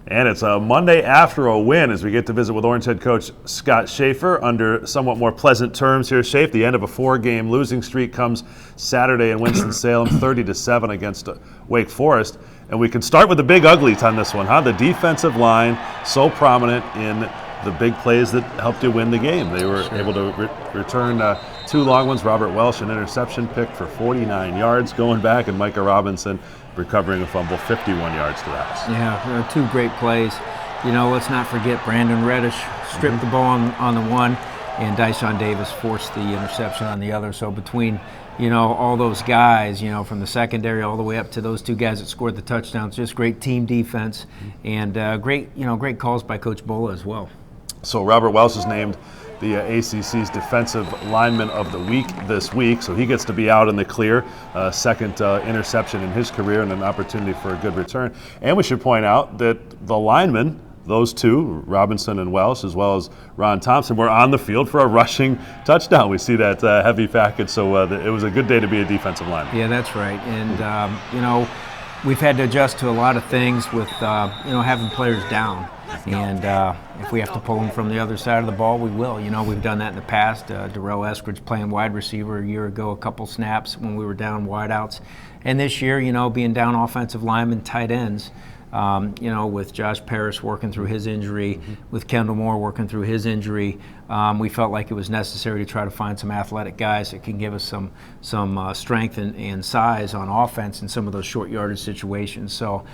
And it's a Monday after a win as we get to visit with Orange head coach Scott Shafer under somewhat more pleasant terms here. Shafe, the end of a 4-game losing streak comes Saturday in Winston-Salem, 30-7 against Wake Forest. And we can start with the big uglies on this one, huh? The defensive line, so prominent in the big plays that helped you win the game. They were able to return 2 long ones. Robert Welsh, an interception picked for 49 yards going back, and Micah Robinson recovering a fumble, 51 yards to that. Yeah, 2 great plays. Let's not forget Brandon Reddish stripped the ball on the one, and Dyson Davis forced the interception on the other. So between, all those guys, from the secondary all the way up to those 2 guys that scored the touchdowns, just great team defense and great calls by Coach Bola as well. So Robert Welsh is named the ACC's Defensive Lineman of the Week this week, so he gets to be out in the clear. Second interception in his career and an opportunity for a good return. And we should point out that the linemen, those 2, Robinson and Welsh, as well as Ron Thompson, were on the field for a rushing touchdown. We see that heavy package, so it was a good day to be a defensive lineman. Yeah, that's right. And, we've had to adjust to a lot of things with, having players down. And if we have to pull them from the other side of the ball, we will. We've done that in the past. Darrell Eskridge playing wide receiver a year ago, a couple snaps when we were down wideouts. And this year, being down offensive linemen, tight ends, with Josh Parrish working through his injury, with Kendall Moore working through his injury, we felt like it was necessary to try to find some athletic guys that can give us some strength and size on offense in some of those short yardage situations. So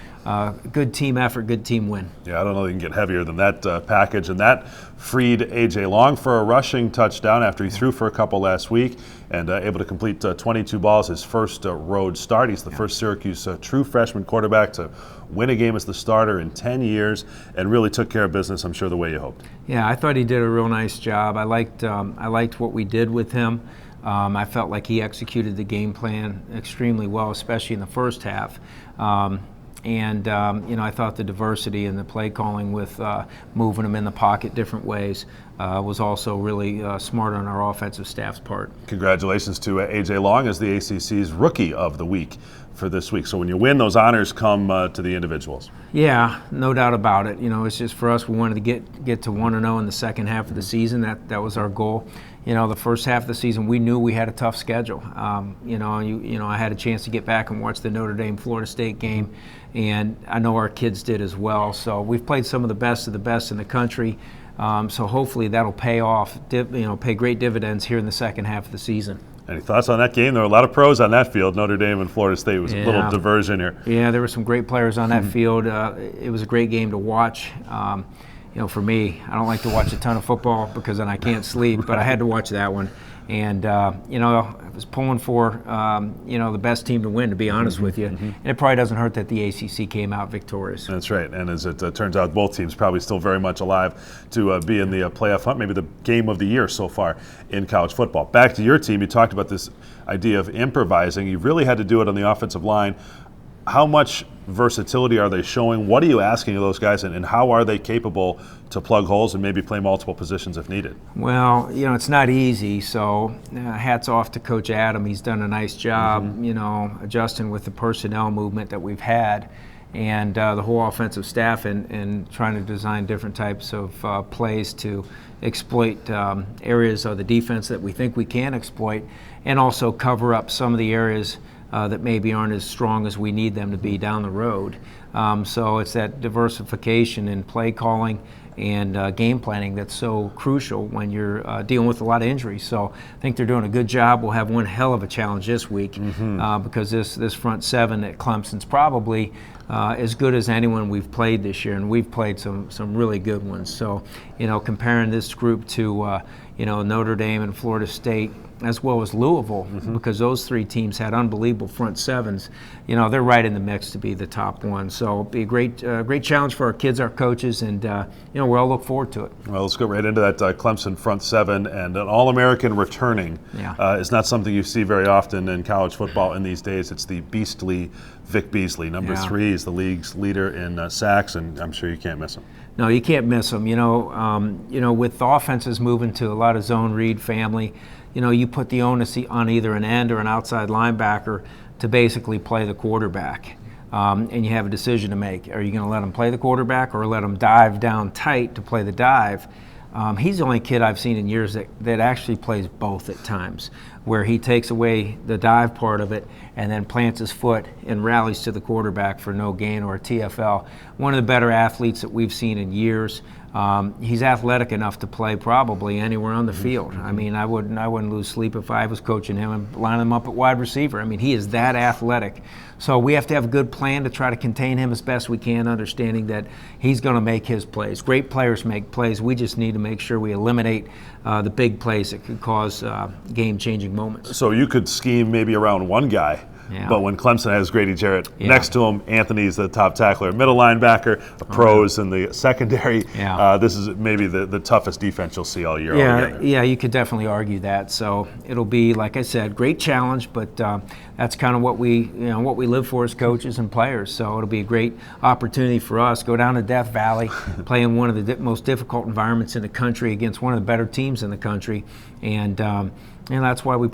good team effort, good team win. Yeah, I don't know if you can get heavier than that package. And that freed A.J. Long for a rushing touchdown after he threw for a couple last week and able to complete 22 balls, his first road start. He's the first Syracuse true freshman quarterback to win a game as the starter in 10 years and really took care of business, I'm sure, the way you hoped. Yeah, I thought he did a real nice job. I liked what we did with him. I felt like he executed the game plan extremely well, especially in the first half. I thought the diversity in the play calling with moving them in the pocket different ways was also really smart on our offensive staff's part. Congratulations to A.J. Long as the ACC's Rookie of the Week for this week. So when you win, those honors come to the individuals. Yeah, no doubt about it. It's just for us, we wanted to get to 1-0 in the second half of the season. That was our goal. The first half of the season, we knew we had a tough schedule. I had a chance to get back and watch the Notre Dame-Florida State game, and I know our kids did as well. So we've played some of the best in the country. So hopefully that'll pay off, pay great dividends here in the second half of the season. Any thoughts on that game? There were a lot of pros on that field. Notre Dame and Florida State was a little diversion here. Yeah, there were some great players on that field. It was a great game to watch. For me, I don't like to watch a ton of football because then I can't sleep, but I had to watch that one. And, I was pulling for, the best team to win, to be honest with you. And it probably doesn't hurt that the ACC came out victorious. That's right. And as it turns out, both teams probably still very much alive to be in the playoff hunt, maybe the game of the year so far in college football. Back to your team, you talked about this idea of improvising. You really had to do it on the offensive line. How much versatility are they showing? What are you asking of those guys, and how are they capable to plug holes and maybe play multiple positions if needed? Well, it's not easy, so hats off to Coach Adam. He's done a nice job, adjusting with the personnel movement that we've had and the whole offensive staff and trying to design different types of plays to exploit areas of the defense that we think we can exploit and also cover up some of the areas that maybe aren't as strong as we need them to be down the road. So it's that diversification in play calling and game planning that's so crucial when you're dealing with a lot of injuries. So I think they're doing a good job. We'll have one hell of a challenge this week because this front seven at Clemson's probably as good as anyone we've played this year, and we've played some really good ones. So, comparing this group to, Notre Dame and Florida State, as well as Louisville, because those 3 teams had unbelievable front sevens. They're right in the mix to be the top one. So it'll be a great challenge for our kids, our coaches, and we'll all look forward to it. Well, let's go right into that Clemson front seven, and an All-American returning is not something you see very often in college football in these days. It's the beastly Vic Beasley, number 3. He's the league's leader in sacks, and I'm sure you can't miss him. No, you can't miss him. With the offenses moving to a lot of zone read family, you put the onus on either an end or an outside linebacker to basically play the quarterback. and you have a decision to make. Are you going to let him play the quarterback or let him dive down tight to play the dive? He's the only kid I've seen in years that actually plays both at times, where he takes away the dive part of it and then plants his foot and rallies to the quarterback for no gain or a TFL. One of the better athletes that we've seen in years. He's athletic enough to play probably anywhere on the field. I mean, I wouldn't lose sleep if I was coaching him and lining him up at wide receiver. I mean, he is that athletic. So we have to have a good plan to try to contain him as best we can, understanding that he's going to make his plays. Great players make plays. We just need to make sure we eliminate the big plays that could cause game-changing moments. So you could scheme maybe around one guy. Yeah. But when Clemson has Grady Jarrett next to him, Anthony's the top tackler, middle linebacker, the pros in the secondary. This is maybe the toughest defense you'll see all year. Yeah, you could definitely argue that. So it'll be, like I said, great challenge, but that's kind of what we live for as coaches and players. So it'll be a great opportunity for us. Go down to Death Valley, play in one of the most difficult environments in the country against one of the better teams in the country, and that's why we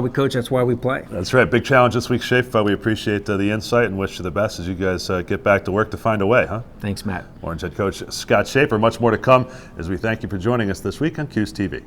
coach. That's why we play. That's right. Big challenge this week, Shafer. We appreciate the insight and wish you the best as you guys get back to work to find a way, huh? Thanks, Matt. Orange head coach Scott Shafer. Much more to come as we thank you for joining us this week on Cuse TV.